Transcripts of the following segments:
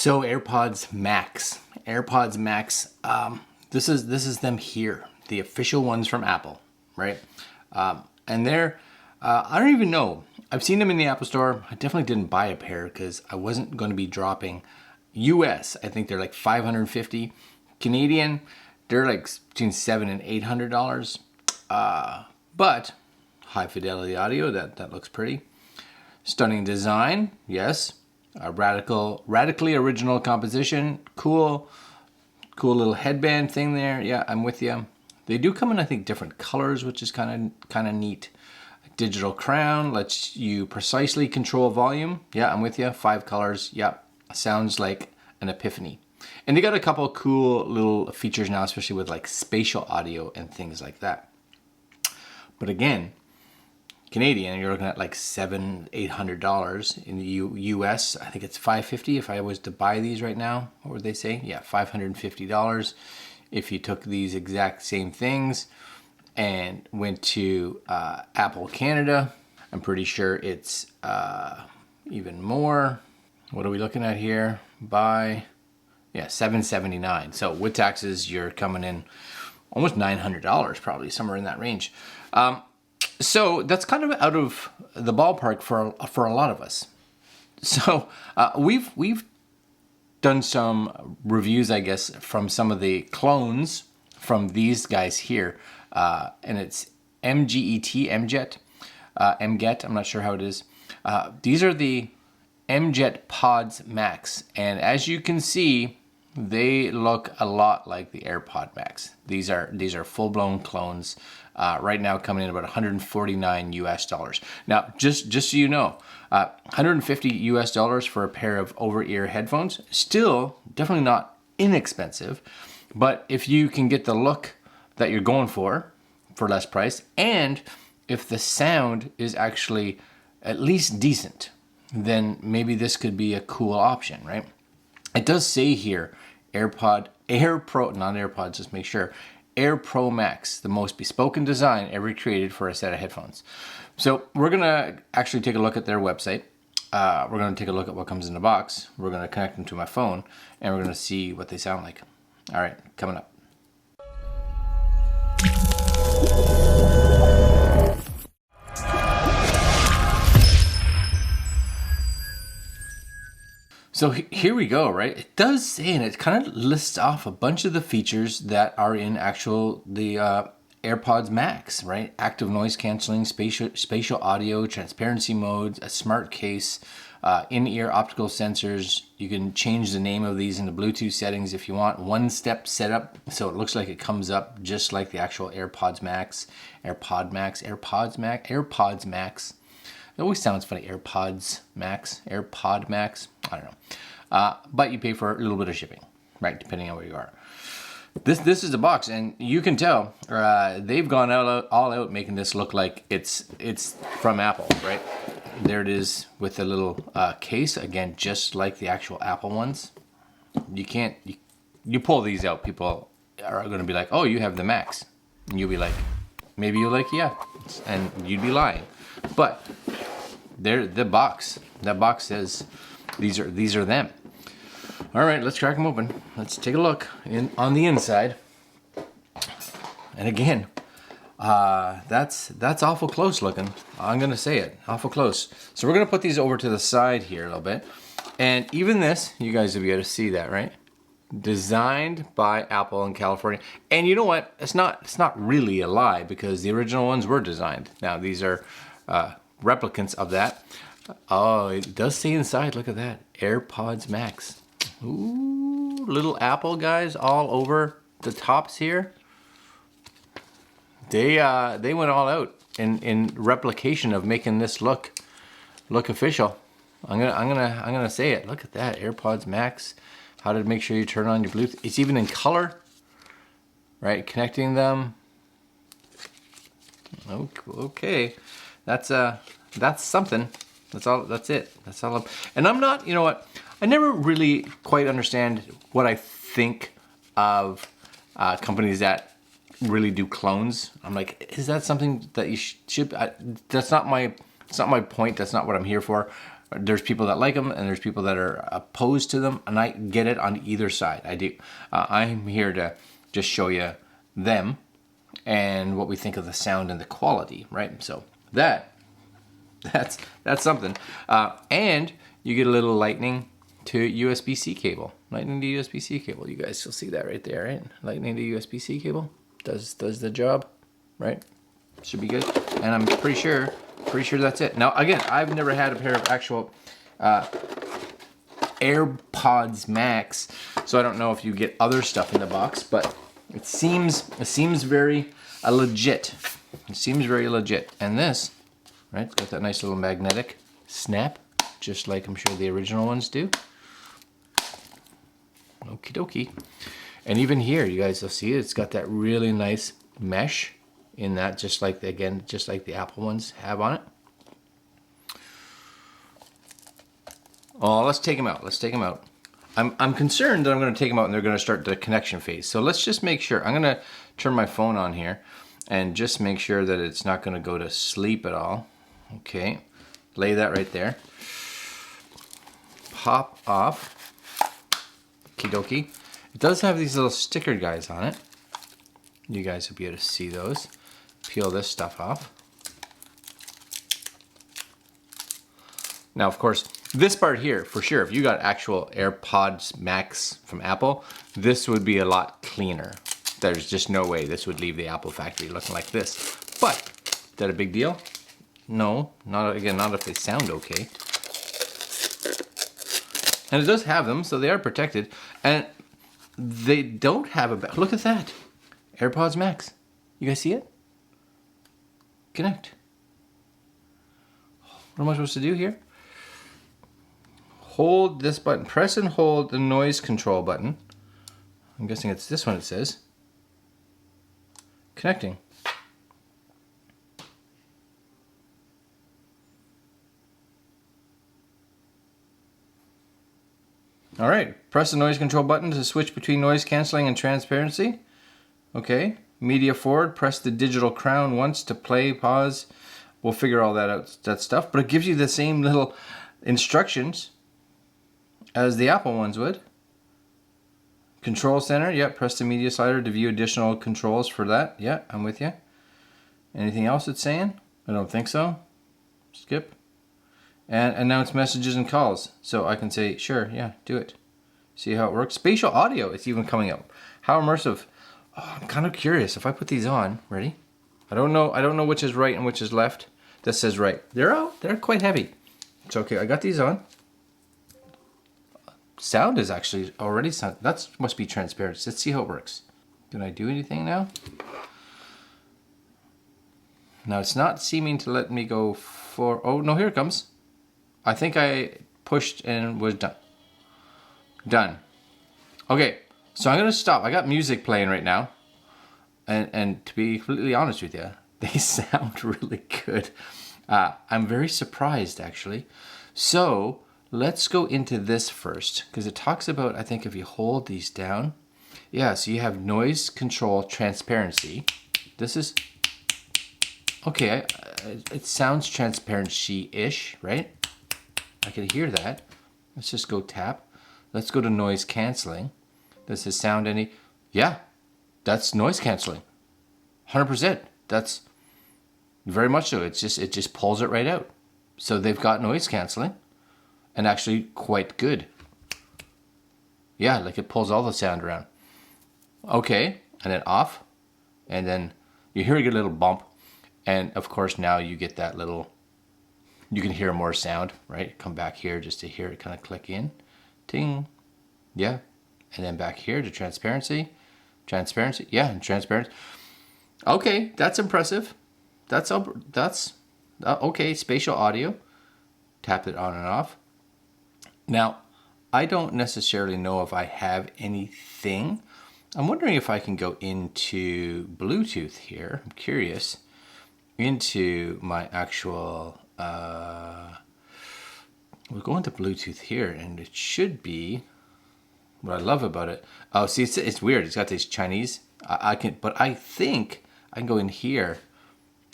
So AirPods Max, AirPods Max. This is them here, the official ones from Apple, right? And they're I don't even know. I've seen them in the Apple Store. I definitely didn't buy a pair because I wasn't going to be dropping US. I think they're like $550 Canadian. They're like between $700 and $800. But high fidelity audio. That looks pretty. Stunning design. Yes. A radically original composition. Cool little headband thing there. Yeah, I'm with you. They do come in, I think, different colors, which is kind of neat. A digital crown lets you precisely control volume. Yeah, I'm with you. 5 colors. Yeah, sounds like an epiphany. And they got a couple cool little features now, especially with like spatial audio and things like that. But again, Canadian, you're looking at like $700-800. In the US, I think it's $550 if I was to buy these right now. What would they say? Yeah, $550 if you took these exact same things and went to Apple Canada. I'm pretty sure it's even more. What are we looking at here? Buy, yeah, $779. So with taxes, you're coming in almost $900, probably somewhere in that range. So that's kind of out of the ballpark for a lot of us. So we've done some reviews, I guess, from some of the clones from these guys here, and it's MGET, I'm not sure how it is. These are the MGET Airpods Max, and as you can see, they look a lot like the Airpod Max. These are full-blown clones. Right now coming in about $149 US. Now, just so you know, $150 US for a pair of over-ear headphones, still definitely not inexpensive, but if you can get the look that you're going for less price, and if the sound is actually at least decent, then maybe this could be a cool option, right? It does say here, not AirPods, just make sure, Airpod Max, the most bespoke design ever created for a set of headphones. So we're going to actually take a look at their website. We're going to take a look at what comes in the box. We're going to connect them to my phone, and we're going to see what they sound like. All right, coming up. So here we go, right? It does say, and it kind of lists off a bunch of the features that are in the AirPods Max, right? Active noise canceling, spatial audio, transparency modes, a smart case, in-ear optical sensors. You can change the name of these in the Bluetooth settings if you want. One-step setup, so it looks like it comes up just like the actual AirPods Max, AirPod Max. It always sounds funny, AirPods Max, AirPod Max, I don't know. But you pay for a little bit of shipping, right, depending on where you are. This is the box, and you can tell they've gone all out making this look like it's from Apple, right? There it is with a little case, again, just like the actual Apple ones. You pull these out, people are going to be like, oh, you have the Max. And you'll be like, maybe you're like, yeah, and you'd be lying. But that box says these are them. All right, let's crack them open. Let's take a look on the inside. And again, that's awful close looking. I'm gonna say it, awful close. So we're gonna put these over to the side here a little bit. And even this, you guys will be able to see that, right? Designed by Apple in California. And you know what? It's not really a lie, because the original ones were designed. Now these are replicants of that. Oh, it does say inside, look at that, AirPods Max. Ooh, little Apple guys all over the tops here. They went all out in replication of making this look official. I'm gonna say it. Look at that, AirPods Max. How to make sure you turn on your Bluetooth. It's even in color, right? Connecting them. Okay, that's something. That's it. That's all. And I'm not. You know what? I never really quite understand what I think of companies that really do clones. I'm like, is that something that you should? That's not my point. That's not what I'm here for. There's people that like them and there's people that are opposed to them, and I get it on either side. I do. I'm here to just show you them and what we think of the sound and the quality, right? So that's something. And you get a little lightning to USB-C cable. Lightning to USB-C cable. You guys will see that right there, right? Lightning to USB-C cable does the job, right? Should be good. And I'm pretty sure that's it. Now again, I've never had a pair of actual Airpods Max, so I don't know if you get other stuff in the box, but it seems very legit. It seems very legit. And this, right, it's got that nice little magnetic snap, just like I'm sure the original ones do. Okie dokie. And even here, you guys will see it, it's got that really nice mesh in that, just like the Apple ones have on it. Oh, let's take them out. Let's take them out. I'm concerned that I'm going to take them out and they're going to start the connection phase. So let's just make sure. I'm going to turn my phone on here and just make sure that it's not going to go to sleep at all. Okay, lay that right there. Pop off. Okie dokie. It does have these little sticker guys on it. You guys will be able to see those. Peel this stuff off. Now, of course, this part here, for sure, if you got actual AirPods Max from Apple, this would be a lot cleaner. There's just no way this would leave the Apple factory looking like this. But, is that a big deal? No, not if they sound okay. And it does have them, so they are protected. And they don't have a... Look at that. AirPods Max. You guys see it? Connect. What am I supposed to do here? Hold this button. Press and hold the noise control button. I'm guessing it's this one it says. Connecting. All right. Press the noise control button to switch between noise canceling and transparency. Okay. Media forward. Press the digital crown once to play, pause. We'll figure all that out, that stuff. But it gives you the same little instructions as the Apple ones would. Control center. Yep. Press the media slider to view additional controls for that. Yeah, I'm with you. Anything else it's saying? I don't think so. Skip. And announce messages and calls. So I can say, sure, yeah, do it. See how it works? Spatial audio, it's even coming up. How immersive. Oh, I'm kind of curious. If I put these on, ready? I don't know which is right and which is left. This says right. They're quite heavy. It's okay. I got these on. Sound is actually already sound. That must be transparent. Let's see how it works. Can I do anything now? Now it's not seeming to let me go for. Oh no, here it comes. I think I pushed and was done. Done. Okay, so I'm gonna stop. I got music playing right now. And to be completely honest with you, they sound really good. I'm very surprised actually. So let's go into this first, because it talks about, I think if you hold these down, yeah, so you have noise control transparency. This is, okay, it sounds transparency-ish, right? I can hear that. Let's just go tap. Let's go to noise canceling. Does this sound any? Yeah, that's noise canceling. 100%. That's very much so. It just pulls it right out. So they've got noise canceling, and actually quite good. Yeah, like it pulls all the sound around. Okay, and then off, and then you hear a little bump, and of course now you get that little. You can hear more sound, right? Come back here just to hear it kind of click in. Ting. Yeah. And then back here to transparency. Transparency. Yeah, and transparency. Okay, that's impressive. That's okay. Spatial audio. Tap it on and off. Now, I don't necessarily know if I have anything. I'm wondering if I can go into Bluetooth here. I'm curious. Into my actual... we'll go into Bluetooth here, and it should be what I love about it. Oh, see, it's weird. It's got these Chinese. But I think I can go in here,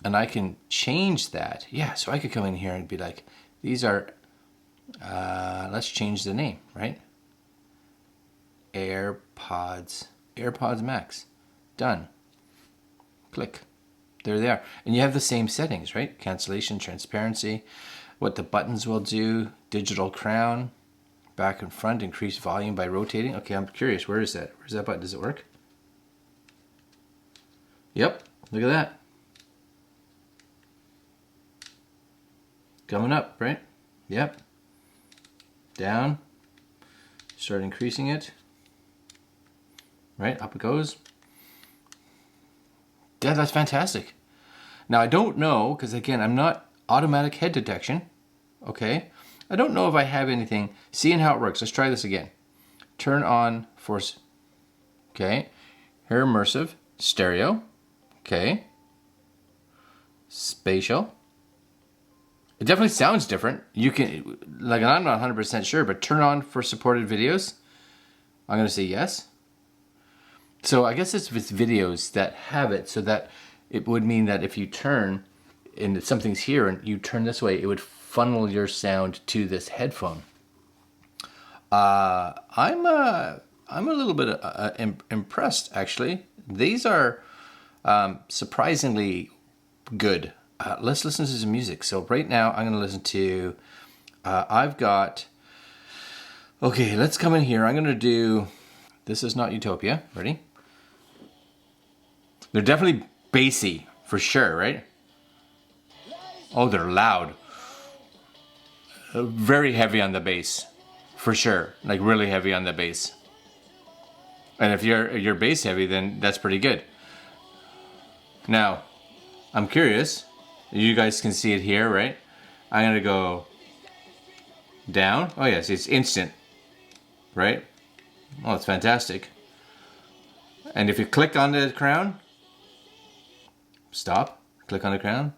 and I can change that. Yeah, so I could come in here and be like, these are Let's change the name, right? Airpods Max. Done. Click. There they are. And you have the same settings, right? Cancellation, transparency, what the buttons will do, digital crown, back and front, increase volume by rotating. Okay, I'm curious. Where is that? Where's that button? Does it work? Yep. Look at that. Coming up, right? Yep. Down. Start increasing it. Right, up it goes. Yeah, that's fantastic. Now I don't know, because again, I'm not automatic head detection. Okay. I don't know if I have anything. Seeing how it works. Let's try this again. Turn on force. Okay. Here, immersive. Stereo. Okay. Spatial. It definitely sounds different. You can, like, I'm not 100% sure, but turn on for supported videos. I'm going to say yes. So I guess it's videos that have it, so that it would mean that if you turn and something's here and you turn this way, it would funnel your sound to this headphone. I'm a little bit impressed, actually. These are surprisingly good. Let's listen to some music. So right now I'm going to listen to, I've got, okay, let's come in here. I'm going to do, This Is Not Utopia. Ready? They're definitely bassy, for sure, right? Oh, they're loud. Very heavy on the bass, for sure. Like really heavy on the bass. And if you're bass heavy, then that's pretty good. Now, I'm curious. You guys can see it here, right? I'm gonna go down. Oh yes, it's instant, right? Oh, it's fantastic. And if you click on the crown, stop, click on the crown,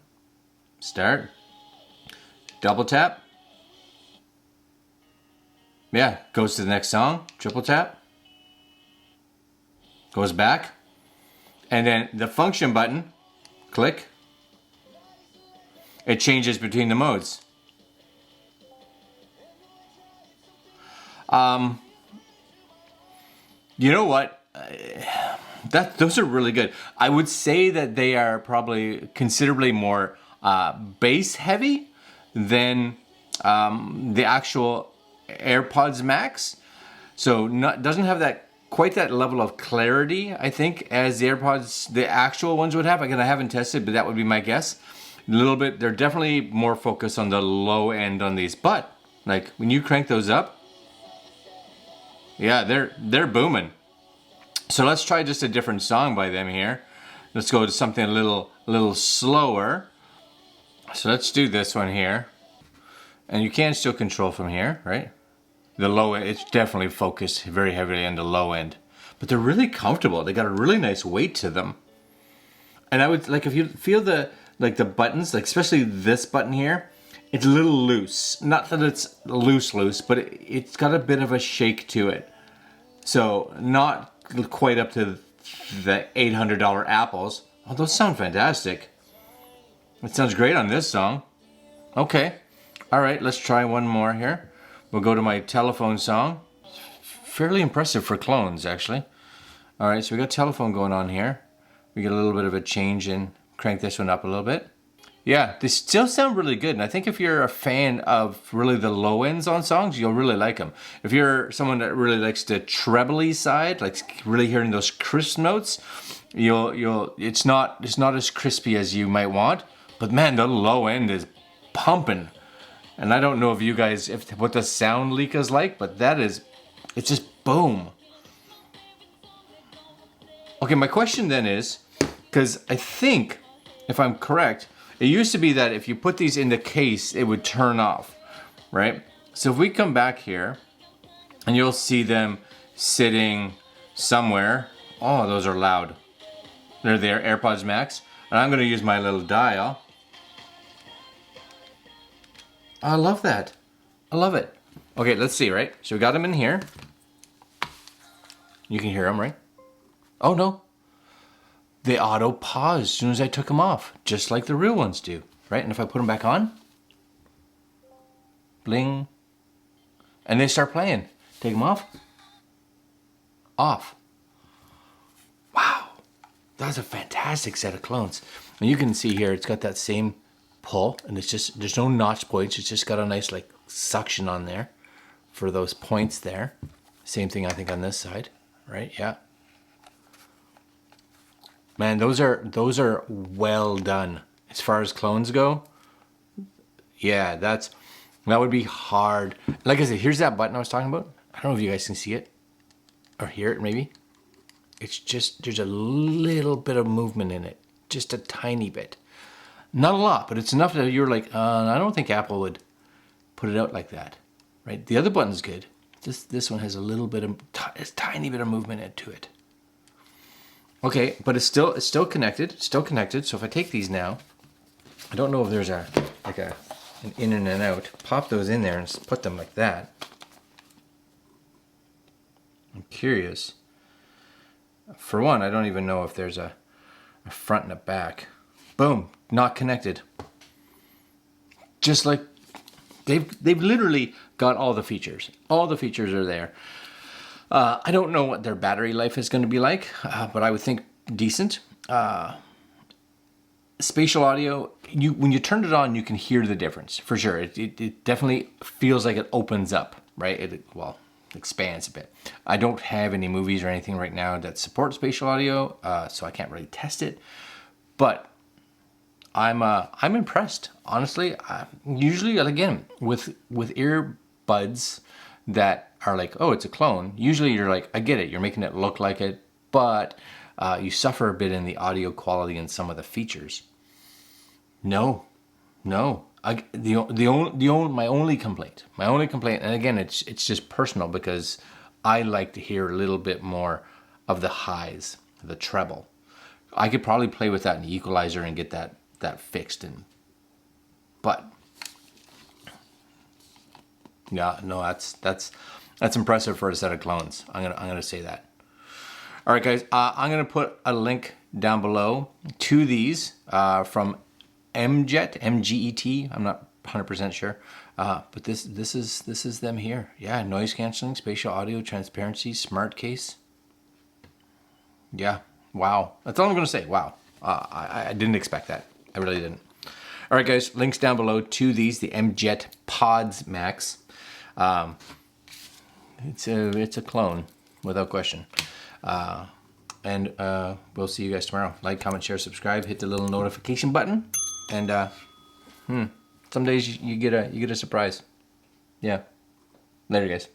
start, double tap. Yeah, goes to the next song, triple tap, goes back, and then the function button, click, it changes between the modes. You know what? Those are really good. I would say that they are probably considerably more bass heavy than the actual AirPods Max. So doesn't have that quite that level of clarity, I think, as the AirPods, the actual ones would have. Again, I haven't tested, but that would be my guess. A little bit, they're definitely more focused on the low end on these. But like when you crank those up, yeah, they're booming. So let's try just a different song by them here. Let's go to something a little slower. So let's do this one here. And you can still control from here, right? The low end, it's definitely focused very heavily on the low end. But they're really comfortable. They got a really nice weight to them. And I would, like, if you feel the buttons, like especially this button here, it's a little loose. Not that it's loose, but it's got a bit of a shake to it. So not quite up to the $800 Apples. Oh, those sound fantastic. It sounds great on this song. Okay. All right, let's try one more here. We'll go to my telephone song. Fairly impressive for clones, actually. All right, so we got telephone going on here. We get a little bit of a change in, crank this one up a little bit. Yeah, they still sound really good. And I think if you're a fan of really the low ends on songs, you'll really like them. If you're someone that really likes the trebly side, like really hearing those crisp notes, it's not as crispy as you might want. But man, the low end is pumping. And I don't know if you guys, what the sound leak is like, but it's just boom. Okay, my question then is, because I think, if I'm correct, it used to be that if you put these in the case, it would turn off, right? So if we come back here, and you'll see them sitting somewhere. Oh, those are loud. They're there, AirPods Max. And I'm gonna use my little dial. I love that. I love it. Okay, let's see, right? So we got them in here. You can hear them, right? Oh no. They auto pause as soon as I took them off, just like the real ones do, right? And if I put them back on, bling, and they start playing. Take them off. Off. Wow. That's a fantastic set of clones. And you can see here, it's got that same pull, and it's just, there's no notch points. It's just got a nice like suction on there for those points there. Same thing I think on this side, right? Yeah. Man, those are well done. As far as clones go, yeah, that would be hard. Like I said, here's that button I was talking about. I don't know if you guys can see it or hear it maybe. It's just, there's a little bit of movement in it. Just a tiny bit. Not a lot, but it's enough that you're like, I don't think Apple would put it out like that, right? The other button's good. This one has a little bit of, a tiny bit of movement to it. Okay, but it's still connected. It's still connected. So if I take these now, I don't know if there's an in and an out. Pop those in there and put them like that. I'm curious. For one, I don't even know if there's a front and a back. Boom, not connected. Just like they've literally got all the features. All the features are there. I don't know what their battery life is going to be like, but I would think decent. Spatial audio, when you turn it on, you can hear the difference for sure. It definitely feels like it opens up, right? It expands a bit. I don't have any movies or anything right now that support spatial audio, so I can't really test it. But I'm impressed, honestly. Usually, again, with earbuds that are like, oh, it's a clone. Usually, you're like, I get it. You're making it look like it, but you suffer a bit in the audio quality and some of the features. No. My only complaint, and again, it's just personal because I like to hear a little bit more of the highs, the treble. I could probably play with that in the equalizer and get that fixed. But yeah, no, that's impressive for a set of clones. I'm gonna say that. All right, guys, I'm gonna put a link down below to these from MGET, MGET. I'm not 100% sure, but this is them here. Yeah, noise canceling, spatial audio, transparency, smart case. Yeah, wow. That's all I'm gonna say. Wow, I didn't expect that. I really didn't. All right, guys, links down below to these, the MGET Airpods Max. It's a clone without question. And we'll see you guys tomorrow. Like, comment, share, subscribe, hit the little notification button, and some days you get a surprise. Yeah. Later, guys.